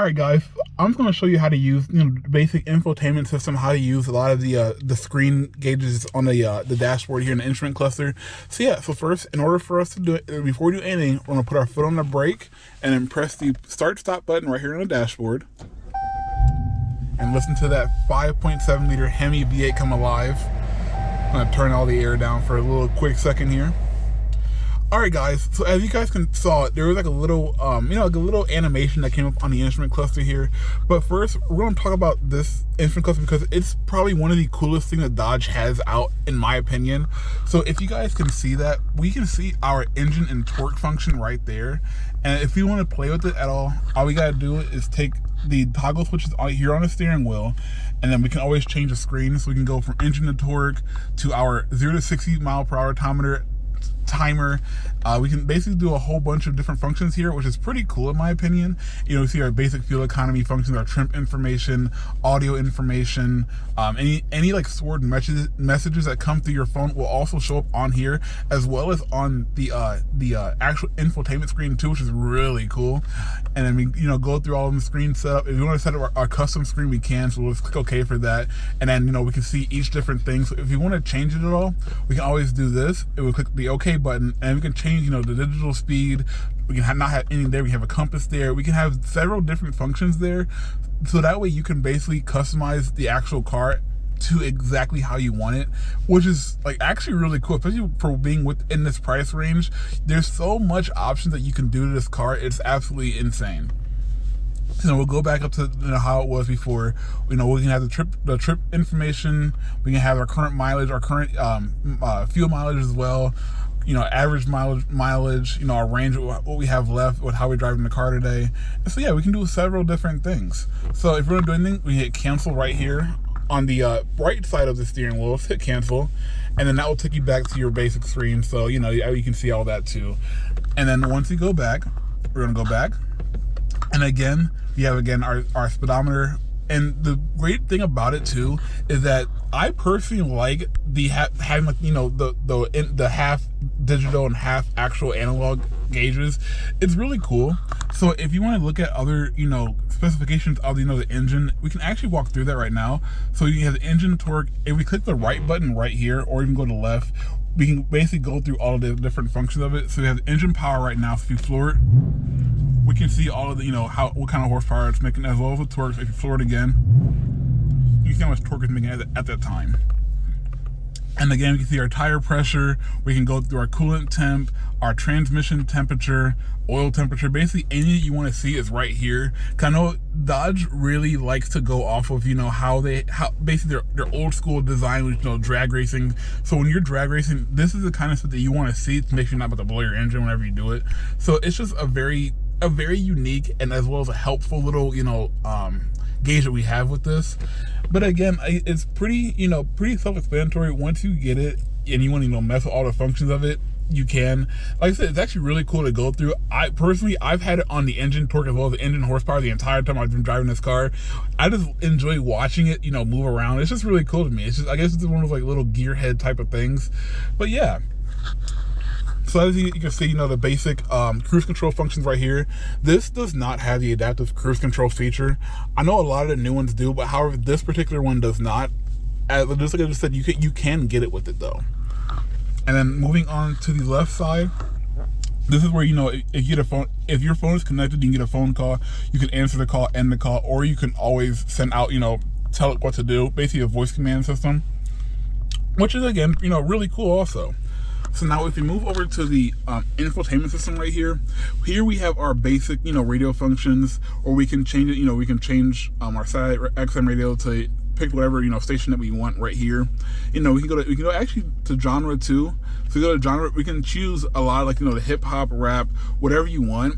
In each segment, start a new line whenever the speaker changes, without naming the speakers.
Alright guys, I'm just going to show you how to use, basic infotainment system, how to use a lot of the screen gauges on the dashboard here in the instrument cluster. So first, in order for us to do it, before we do anything, we're going to put our foot on the brake and then press the start-stop button right here on the dashboard. And listen to that 5.7 liter Hemi V8 come alive. I'm going to turn all the air down for a little quick second here. Alright guys, so as you guys saw, there was like a little, like a little animation that came up on the instrument cluster here. But first, we're going to talk about this instrument cluster because it's probably one of the coolest things that Dodge has out, in my opinion. So if you guys can see that, we can see our engine and torque function right there. And if you want to play with it at all we got to do is take the toggle switches here on the steering wheel, and then we can always change the screen. So we can go from engine to torque to our 0 to 60 mile per hour timer. We can basically do a whole bunch of different functions here, which is pretty cool in my opinion. We see our basic fuel economy functions, our trim information, audio information, any like stored messages that come through your phone will also show up on here, as well as on the actual infotainment screen too, which is really cool. And then we go through all of the screen setup. If you want to set up our custom screen, we can, so we'll just click OK for that. And then we can see each different thing. So if you want to change it at all, we can always do this. It will click the OK button, and we can change the digital speed. We can not have anything there. We have a compass there. We can have several different functions there, so that way you can basically customize the actual car to exactly how you want it, which is like actually really cool, especially for being within this price range. There's so much options that you can do to this car. It's absolutely insane. So we'll go back up to how it was before. We can have the trip information. We can have our current mileage, our current fuel mileage as well. Average mileage, our range, what we have left, with how we're driving the car today. And so we can do several different things. So if we're not doing anything, we hit cancel right here on the right side of the steering wheel. Let's hit cancel, and then that will take you back to your basic screen. So you can see all that too. And then once you go back, we're gonna go back, and again we have our speedometer. And the great thing about it too is that I personally like the having the half digital and half actual analog gauges. It's really cool. So if you want to look at other specifications of the engine, we can actually walk through that right now. So you have the engine torque. If we click the right button right here, or even go to the left, we can basically go through all of the different functions of it. So we have the engine power right now. So if you floor it, we can see all of the what kind of horsepower it's making, as well as the torque. So if you floor it again, you can see how much torque it's making at that time. And again, we can see our tire pressure. We can go through our coolant temp, our transmission temperature, oil temperature. Basically anything you want to see is right here. Cause I know Dodge really likes to go off of how basically their old school design with drag racing. So when you're drag racing, this is the kind of stuff that you want to see to make sure you're not about to blow your engine whenever you do it. So it's just a very unique, and as well as a helpful little gauge that we have with this. But again, it's pretty pretty self-explanatory. Once you get it and you want to mess with all the functions of it, you can. Like I said, it's actually really cool to go through. I've had it on the engine torque as well as the engine horsepower the entire time I've been driving this car. I just enjoy watching it move around. It's just really cool to me. It's just, I guess it's one of those like little gearhead type of things. But yeah, so as you can see, the basic cruise control functions right here. This does not have the adaptive cruise control feature. I know a lot of the new ones do, but however, this particular one does not. Just like I just said, you can get it with it though. And then moving on to the left side, this is where if you get a phone, if your phone is connected, you can get a phone call. You can answer the call, end the call, or you can always send out, tell it what to do. Basically a voice command system, which is again, really cool also. So now if we move over to the infotainment system right here, we have our basic, radio functions, or we can change it, we can change our satellite XM radio to pick whatever, station that we want right here. We can go actually to genre too. So we go to genre, we can choose a lot of like, the hip hop, rap, whatever you want,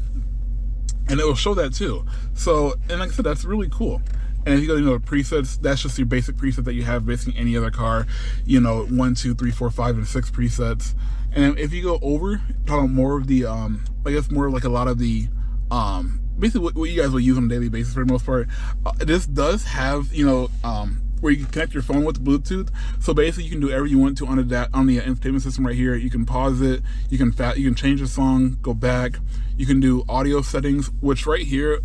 and it will show that too. So, and like I said, that's really cool. And if you go to presets, that's just your basic preset that you have basically any other car. 1, 2, 3, 4, 5, and 6 presets. And if you go over, talking more of the I guess more like a lot of the basically what you guys will use on a daily basis for the most part. This does have where you can connect your phone with Bluetooth. So basically you can do whatever you want to on the infotainment system right here. You can pause it, you can change the song, go back, you can do audio settings, which right here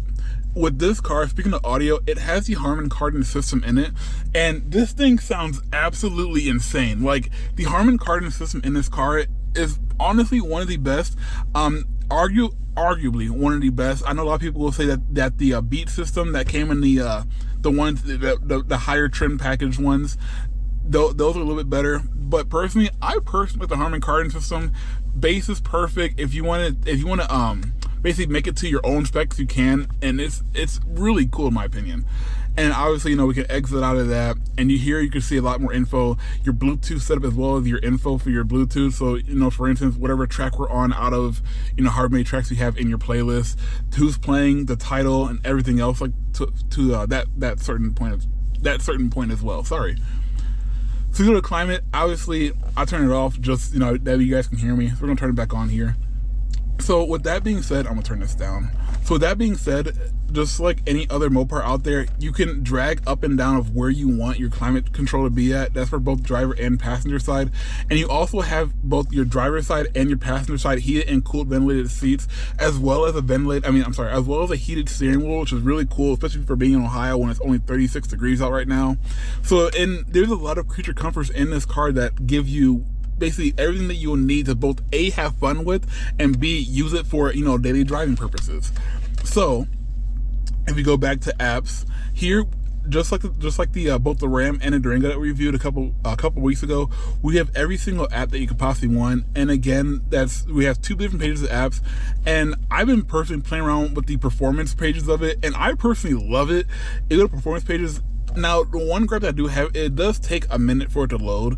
with this car, speaking of audio, it has the Harman Kardon system in it, and this thing sounds absolutely insane. Like, the Harman Kardon system in this car is honestly one of the best, arguably one of the best. I know a lot of people will say that the Beat system that came in the ones, the higher trim package ones, those are a little bit better. But personally, I with the Harman Kardon system, bass is perfect. If you want to basically make it to your own specs, you can, and it's really cool in my opinion. And obviously, we can exit out of that, and you can see a lot more info, your Bluetooth setup as well as your info for your Bluetooth. So, for instance, whatever track we're on out of, however many tracks you have in your playlist, who's playing, the title, and everything else, like to that certain point as well. Sorry. So you go to climate, obviously I turn it off just, that you guys can hear me. So we're gonna turn it back on here. So with that being said, I'm gonna turn this down. So with that being said, just like any other Mopar out there, you can drag up and down of where you want your climate control to be at. That's for both driver and passenger side. And you also have both your driver side and your passenger side heated and cooled ventilated seats, as well as as well as a heated steering wheel, which is really cool, especially for being in Ohio when it's only 36 degrees out right now. So, and there's a lot of creature comforts in this car that give you basically everything that you will need to both A, have fun with, and B, use it for, daily driving purposes. So if you go back to apps here, just like the both the Ram and the Durango that we reviewed a couple weeks ago, we have every single app that you could possibly want. And again, we have 2 different pages of apps, and I've been personally playing around with the performance pages of it, and I personally love it. You go to performance pages. Now, the one gripe that I do have, it does take a minute for it to load.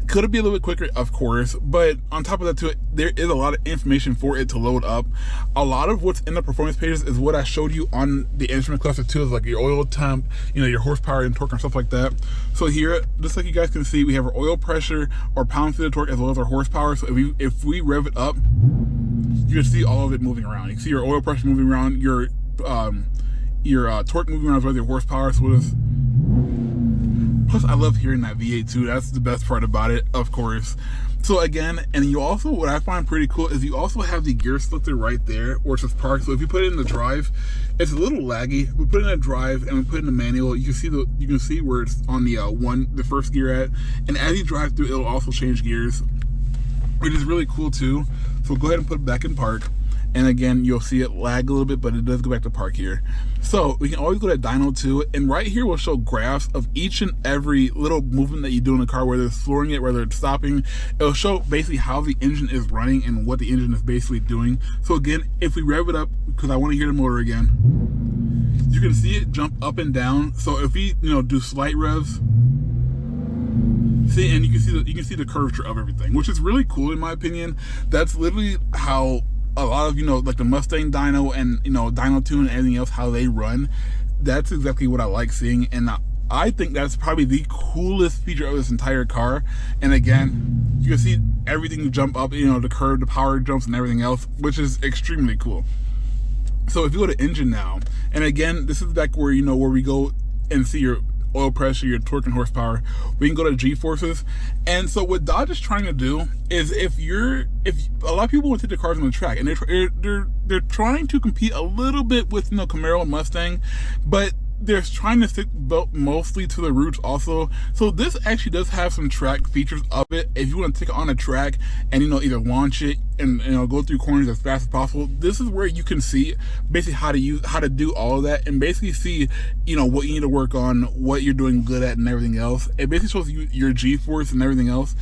Could it be a little bit quicker? Of course, but on top of that too, there is a lot of information for it to load up. A lot of what's in the performance pages is what I showed you on the instrument cluster too, is like your oil temp, your horsepower and torque and stuff like that. So here, just like you guys can see, we have our oil pressure, our pound-feet of torque, as well as our horsepower. So if we rev it up, you can see all of it moving around. You can see your oil pressure moving around, your torque moving around as well as your horsepower. So plus, I love hearing that V8 too. That's the best part about it, of course. So again, and you also, what I find pretty cool is you also have the gear selector right there, where it says park. So if you put it in the drive, it's a little laggy. We put it in the drive and we put it in the manual. You can see where it's on the first gear at, and as you drive through, it'll also change gears, which is really cool too. So go ahead and put it back in park. And again, you'll see it lag a little bit, but it does go back to park here. So we can always go to dyno too, and right here will show graphs of each and every little movement that you do in the car, whether it's flooring it, whether it's stopping. It'll show basically how the engine is running and what the engine is basically doing. So again, if we rev it up, because I want to hear the motor again, you can see it jump up and down. So if we do slight revs, see, and you can see the curvature of everything, which is really cool in my opinion. That's literally how a lot of like the Mustang dyno and dyno tune and everything else, how they run. That's exactly what I like seeing, and I think that's probably the coolest feature of this entire car. And again, you can see everything jump up, the curve, the power jumps and everything else, which is extremely cool. So if you go to engine now, and again, this is back where where we go and see your oil pressure, your torque and horsepower, we can go to G-forces. And so what Dodge is trying to do is, if a lot of people want to take the cars on the track, and they're trying to compete a little bit with Camaro and Mustang, but they're trying to stick mostly to the roots also. So this actually does have some track features of it. If you want to take it on a track and either launch it and go through corners as fast as possible, this is where you can see basically how to do all of that, and basically see what you need to work on, what you're doing good at, and everything else. It basically shows you your G-force and everything else,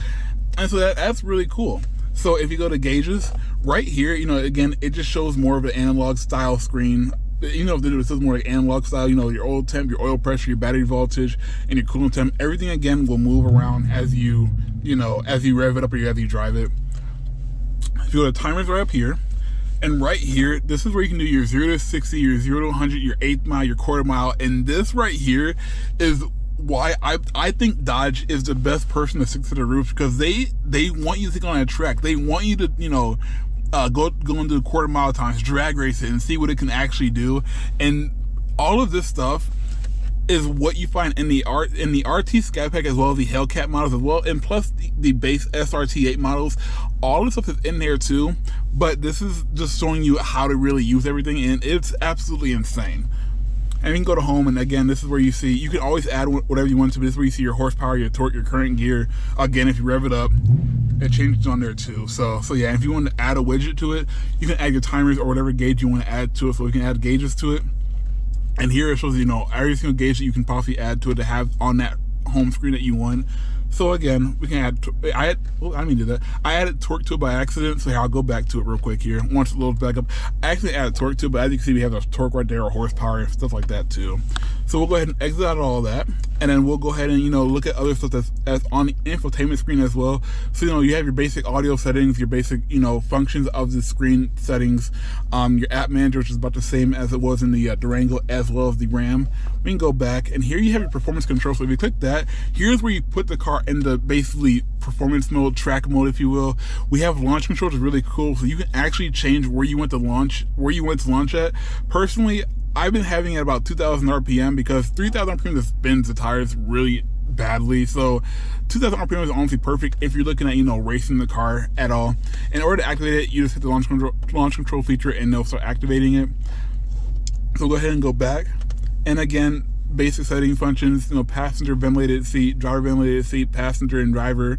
and so that's really cool. So if you go to gauges right here, again, it just shows more of an analog style screen. It says more like analog style, your oil temp, your oil pressure, your battery voltage, and your coolant temp. Everything again will move around as you rev it up or as you drive it. If you go to timers right up here, and right here, this is where you can do your 0 to 60, your 0 to 100, your 1/8 mile, your 1/4 mile, and this right here is why I think Dodge is the best person to stick to the roof, because they want you to think on a track. They want you to go into 1/4 mile times, drag race it, and see what it can actually do. And all of this stuff is what you find in the RT Scat Pack, as well as the Hellcat models as well, and plus the base SRT8 models. All this stuff is in there too, but this is just showing you how to really use everything, and it's absolutely insane. And you can go to home, and again, this is where you see, you can always add whatever you want to, but this is where you see your horsepower, your torque, your current gear. Again, if you rev it up, it changes on there too. So yeah, if you want to add a widget to it, you can add your timers or whatever gauge you want to add to it, so you can add gauges to it. And here it shows, you know, every single gauge that you can possibly add to it to have on that home screen that you want. So again, we can add, I didn't mean to do that. I added torque to it by accident, so here, I'll go back to it real quick here. Once it loads back up, I actually added torque to it, but as you can see, we have a torque right there, or horsepower and stuff like that too. So we'll go ahead and exit out all that, and then we'll go ahead and, you know, look at other stuff that's on the infotainment screen as well. So, you know, you have your basic audio settings, your basic, you know, functions of the screen settings, your app manager, which is about the same as it was in the Durango, as well as the Ram. We can go back, and here you have your performance control. So if you click that, here's where you put the car in the basically performance mode, track mode, if you will. We have launch control, which is really cool. So you can actually change where you want to launch, at. Personally, I've been having it about 2,000 RPM because 3,000 RPM just spins the tires really badly. So 2,000 RPM is honestly perfect if you're looking at, you know, racing the car at all. In order to activate it, you just hit the launch control feature, and they'll start activating it. So go ahead and go back, and again, basic setting functions, you know, passenger ventilated seat, driver ventilated seat, passenger and driver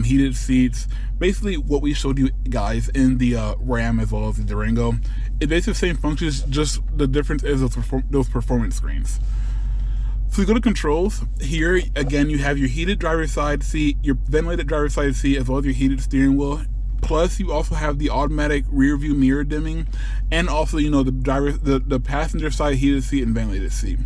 heated seats. Basically what we showed you guys in the Ram as well as the Durango. It basically the same functions, just the difference is those performance screens. So you go to controls. Here again, you have your heated driver's side seat, your ventilated driver's side seat, as well as your heated steering wheel. Plus, you also have the automatic rear view mirror dimming, and also, you know, the passenger side heated seat and ventilated seat.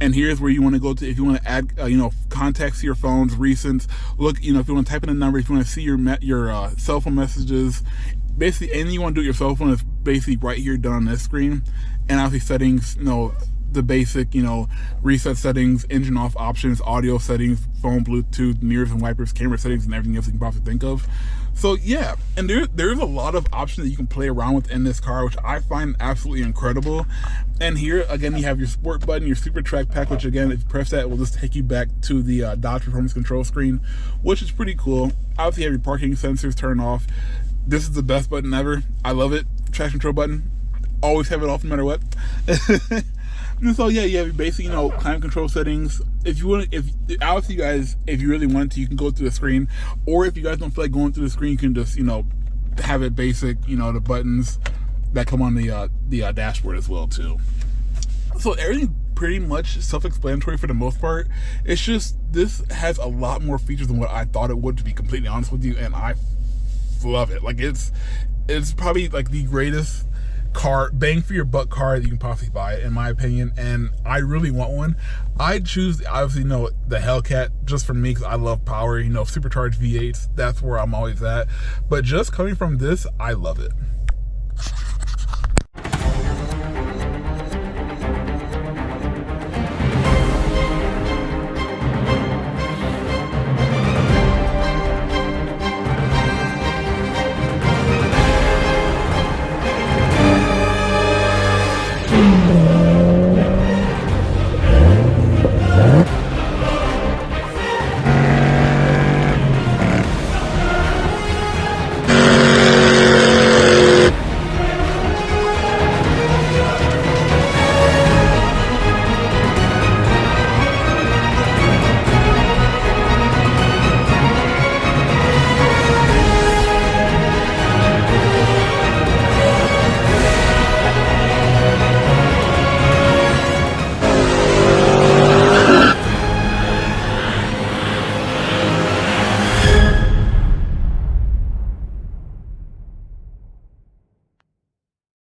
And here's where you want to go to if you want to add, you know, contacts to your phones, recents. Look, you know, if you want to type in a number, if you want to see your cell phone messages, basically anything you want to do with your cell phone is basically right here done on this screen. And obviously settings, you know, the basic, you know, reset settings, engine off options, audio settings, phone, Bluetooth, mirrors and wipers, camera settings, and everything else you can possibly think of. So yeah, and there's a lot of options that you can play around with in this car, which I find absolutely incredible. And here again, you have your sport button, your super track pack, which again, if you press that, it will just take you back to the Dodge performance control screen, which is pretty cool. Obviously, you have your parking sensors turned off. This is the best button ever. I love it. Traction control button, always have it off no matter what. And so yeah, you have your basic, you know, climate control settings. If you want, obviously you guys, if you really want to, you can go through the screen, or if you guys don't feel like going through the screen, you can just, you know, have it basic, you know, the buttons that come on the dashboard as well too. So everything pretty much self-explanatory for the most part. It's just this has a lot more features than what I thought it would, to be completely honest with you, and I love it. Like it's probably like the greatest car, bang for your buck car that you can possibly buy, in my opinion, and I really want one. I choose, obviously, you know, the Hellcat just for me because I love power, you know, supercharged V8s, that's where I'm always at. But just coming from this, I love it.